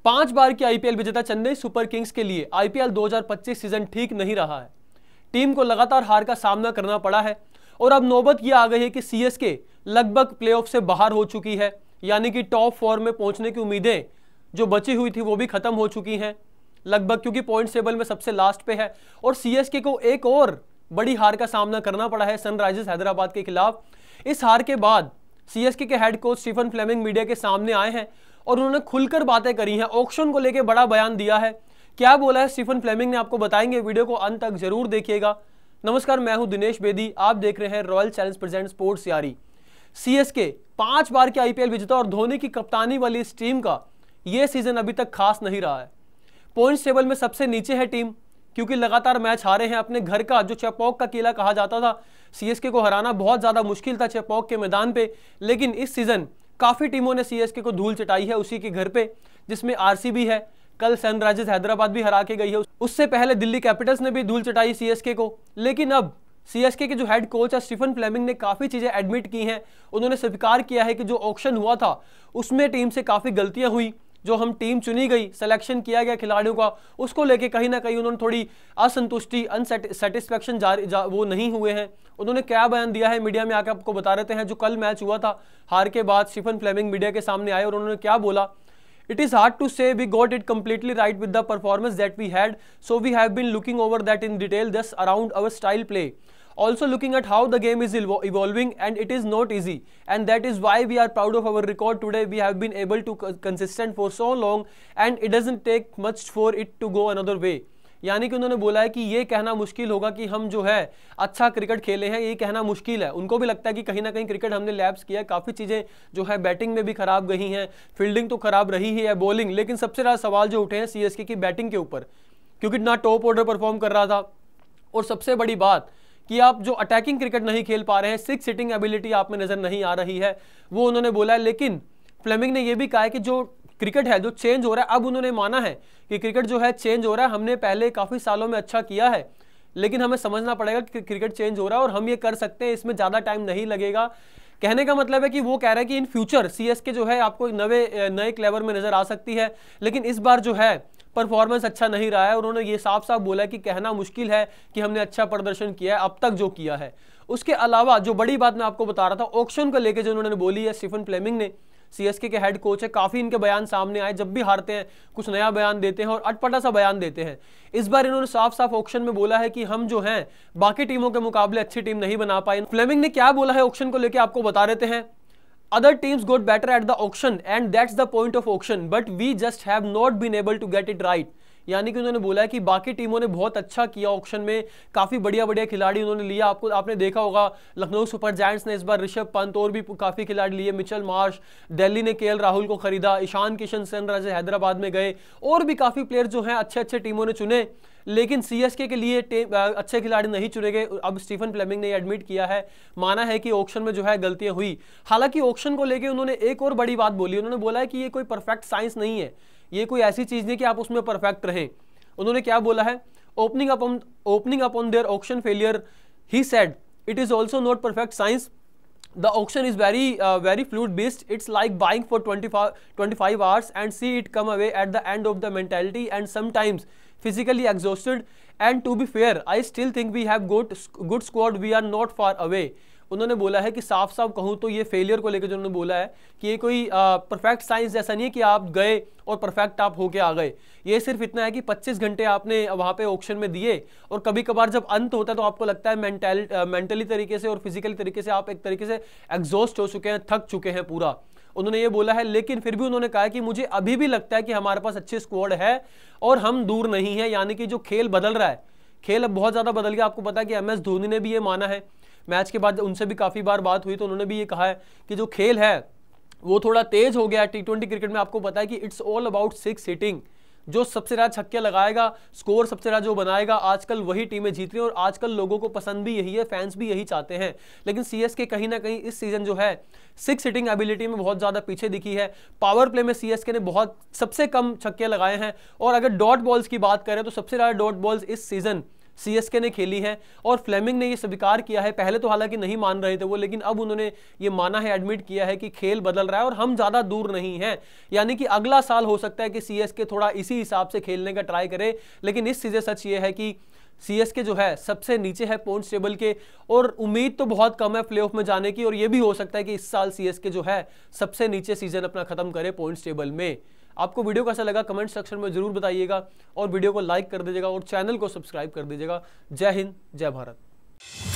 5 बार की आईपीएल विजेता Chennai super Kings के लिए आईपीएल 2025 सीजन ठीक नहीं रहा है। टीम को लगातार हार का सामना करना पड़ा है और अब नौबत यह आ गई है कि सीएसके लगभग प्लेऑफ से बाहर हो चुकी है, यानी कि टॉप 4 में पहुंचने की उम्मीदें जो बची हुई थी वो भी खत्म हो चुकी हैं लगभग, क्योंकि पॉइंट टेबल में सबसे लास्ट पे है। और सीएसके को एक और बड़ी हार का सामना करना पड़ा है सनराइजर्स हैदराबाद के खिलाफ। इस हार के बाद सीएसके के head coach Stephen Fleming media के सामने आए हैं और उन्होंने खुलकर बातें करी हैं, ऑक्शन को लेकर बड़ा बयान दिया है। क्या बोला है स्टीफन फ्लेमिंग ने आपको बताएंगे, वीडियो को अंत तक जरूर देखिएगा। नमस्कार, मैं हूं दिनेश बेदी, आप देख रहे हैं रॉयल चैलेंज प्रेजेंट स्पोर्ट्स यारी। सीएसके 5 बार के आईपीएल विजेता और धोनी की कप्तानी वाली इस टीम का यह सीजन अभी तक खास नहीं रहा है। पॉइंट्स टेबल में सबसे नीचे है टीम, क्योंकि लगातार मैच हारे हैं। अपने घर का जो चेपॉक का किला कहा जाता था, सीएसके को हराना बहुत ज्यादा मुश्किल था चेपॉक के मैदान पे, लेकिन इस सीजन काफी टीमों ने सीएसके को धूल चटाई है उसी के घर पे, जिसमें आरसीबी है, कल सनराइजर्स हैदराबाद भी हरा के गई है, उससे पहले दिल्ली कैपिटल्स ने भी धूल चटाई सीएसके को। लेकिन अब सीएसके के जो हेड कोच है स्टीफन फ्लेमिंग ने काफी चीजें एडमिट की हैं। उन्होंने स्वीकार किया है कि जो ऑक्शन हुआ था उसमें टीम से काफी गलतियां हुई। जो हम टीम चुनी गई, सिलेक्शन किया गया खिलाड़ियों का, उसको लेके कहीं ना कहीं उन्होंने थोड़ी असंतुष्टि, अनसेटिस्फैक्शन वो नहीं हुए हैं। उन्होंने क्या बयान दिया है मीडिया में आकर आपको बता रहे हैं। जो कल मैच हुआ था, हार के बाद स्टीफन फ्लेमिंग मीडिया के सामने आए और उन्होंने क्या बोला। It is hard to say we got it completely right with the performance that we had, so we have been looking over that in detail, thus around our style play. Also looking at how the game is evolving, and it is not easy, and that is why we are proud of our record today. We have been able to consistent for so long, and it doesn't take much for it to go another way. यानी कि उन्होंने बोला है कि ये कहना मुश्किल होगा कि हम जो है अच्छा क्रिकेट खेले हैं, ये कहना मुश्किल है। उनको भी लगता है कि कहीं ना कहीं क्रिकेट हमने लैप्स किया है, काफ़ी चीज़ें जो है बैटिंग में भी खराब गई हैं, फील्डिंग तो खराब रही ही है, बॉलिंग। लेकिन सबसे ज़्यादा सवाल जो उठे हैं सीएसके की बैटिंग के ऊपर, क्योंकि ना टॉप ऑर्डर परफॉर्म कर रहा था, और सबसे बड़ी बात कि आप जो अटैकिंग क्रिकेट नहीं खेल पा रहे हैं, 6 सिटिंग एबिलिटी आप में नज़र नहीं आ रही है, वो उन्होंने बोला है। लेकिन फ्लेमिंग ने यह भी कहा है कि जो क्रिकेट है जो चेंज हो रहा है, अब उन्होंने माना है कि क्रिकेट जो है चेंज हो रहा है। हमने पहले काफ़ी सालों में अच्छा किया है, लेकिन हमें समझना पड़ेगा कि क्रिकेट चेंज हो रहा है और हम ये कर सकते हैं, इसमें ज़्यादा टाइम नहीं लगेगा। कहने का मतलब है कि वो कह रहे हैं कि इन फ्यूचर सीएसके जो है आपको नए क्लेवर में नज़र आ सकती है, लेकिन इस बार जो है परफॉर्मेंस अच्छा नहीं रहा है। उन्होंने ये साफ साफ बोला है कि कहना मुश्किल है कि हमने अच्छा प्रदर्शन किया है अब तक जो किया है। उसके अलावा जो बड़ी बात मैं आपको बता रहा था, ऑक्शन को लेकर जो उन्होंने बोली है स्टीफन फ्लेमिंग ने, सीएसके के हेड कोच है, काफी इनके बयान सामने आए। जब भी हारते हैं कुछ नया बयान देते हैं और अटपटा सा बयान देते हैं। इस बार इन्होंने साफ साफ ऑक्शन में बोला है कि हम जो हैं बाकी टीमों के मुकाबले अच्छी टीम नहीं बना पाए। फ्लेमिंग ने क्या बोला है ऑक्शन को लेकर आपको बता देते हैं। Other teams got better at the auction and that's the point of auction, but we just have not been able to get it right. यानी कि उन्होंने बोला है कि बाकी टीमों ने बहुत अच्छा किया ऑक्शन में, काफी बढ़िया बढ़िया खिलाड़ी उन्होंने लिया। आपने देखा होगा लखनऊ सुपर जायंट्स ने इस बार ऋषभ पंत और भी काफी खिलाड़ी लिए, मिचेल मार्श, दिल्ली ने केएल राहुल को खरीदा, ईशान किशन सनराइजर्स हैदराबाद में गए, और भी काफी प्लेयर जो हैं अच्छे अच्छे टीमों ने चुने। लेकिन सीएसके के लिए अच्छे खिलाड़ी नहीं चुने गए। अब स्टीफन फ्लेमिंग ने एडमिट किया है, माना है कि ऑक्शन में जो है गलतियां हुई। हालांकि ऑक्शन को लेकर उन्होंने एक और बड़ी बात बोली। उन्होंने बोला है कि ये कोई परफेक्ट साइंस नहीं है, ये कोई ऐसी चीज नहीं कि आप उसमें परफेक्ट रहें। उन्होंने क्या बोला है, opening up on their auction failure he said it is also not perfect science, the auction is very fluid based, it's like buying for 25 hours and see it come away at the end of the mentality and sometimes physically exhausted, and to be fair I still think we have got good squad, we are not far away। उन्होंने बोला है कि साफ साफ कहूँ तो ये failure को लेकर जो उन्होंने बोला है कि ये कोई परफेक्ट साइंस जैसा नहीं है कि आप गए और परफेक्ट आप होके आ गए। ये सिर्फ इतना है कि 25 घंटे आपने वहाँ पे ऑक्शन में दिए, और कभी कभार जब अंत होता है तो आपको लगता है मेंटली तरीके से और फिजिकली तरीके से आप एक तरीके से एग्जॉस्ट हो चुके हैं, थक चुके हैं पूरा। उन्होंने ये बोला है। लेकिन फिर भी उन्होंने कहा कि मुझे अभी भी लगता है कि हमारे पास अच्छी स्क्वाड है और हम दूर नहीं है। यानी कि जो खेल बदल रहा है, खेल अब बहुत ज़्यादा बदल गया। आपको पता है कि एमएस धोनी ने भी ये माना है, मैच के बाद उनसे भी काफ़ी बार बात हुई तो उन्होंने भी ये कहा है कि जो खेल है वो थोड़ा तेज हो गया। T20 क्रिकेट में आपको पता है कि इट्स ऑल अबाउट 6 हिटिंग, जो सबसे ज़्यादा छक्के लगाएगा, स्कोर सबसे ज़्यादा जो बनाएगा, आजकल वही टीमें जीत रही हैं और आजकल लोगों को पसंद भी यही है, फैंस भी यही चाहते हैं। लेकिन सीएसके कहीं ना कहीं इस सीजन जो है 6 हिटिंग एबिलिटी में बहुत ज़्यादा पीछे दिखी है। पावर प्ले में सीएसके ने सबसे कम छक्के लगाए हैं, और अगर डॉट बॉल्स की बात करें तो सबसे ज़्यादा डॉट बॉल्स इस सीजन सीएसके ने खेली है और फ्लेमिंग ने ये स्वीकार किया है। पहले तो हालांकि नहीं मान रहे थे वो, लेकिन अब उन्होंने ये माना है, एडमिट किया है कि खेल बदल रहा है और हम ज्यादा दूर नहीं हैं। यानी कि अगला साल हो सकता है कि सीएसके थोड़ा इसी हिसाब से खेलने का ट्राई करे, लेकिन इस सीजन सच ये है कि सीएसके जो है सबसे नीचे है पॉइंट्स टेबल के और उम्मीद तो बहुत कम है प्लेऑफ में जाने की। और ये भी हो सकता है कि इस साल सीएसके जो है सबसे नीचे सीजन अपना खत्म करे पॉइंट्स टेबल में। आपको वीडियो कैसा लगा कमेंट सेक्शन में जरूर बताइएगा और वीडियो को लाइक कर दीजिएगा और चैनल को सब्सक्राइब कर दीजिएगा। जय हिंद, जय भारत।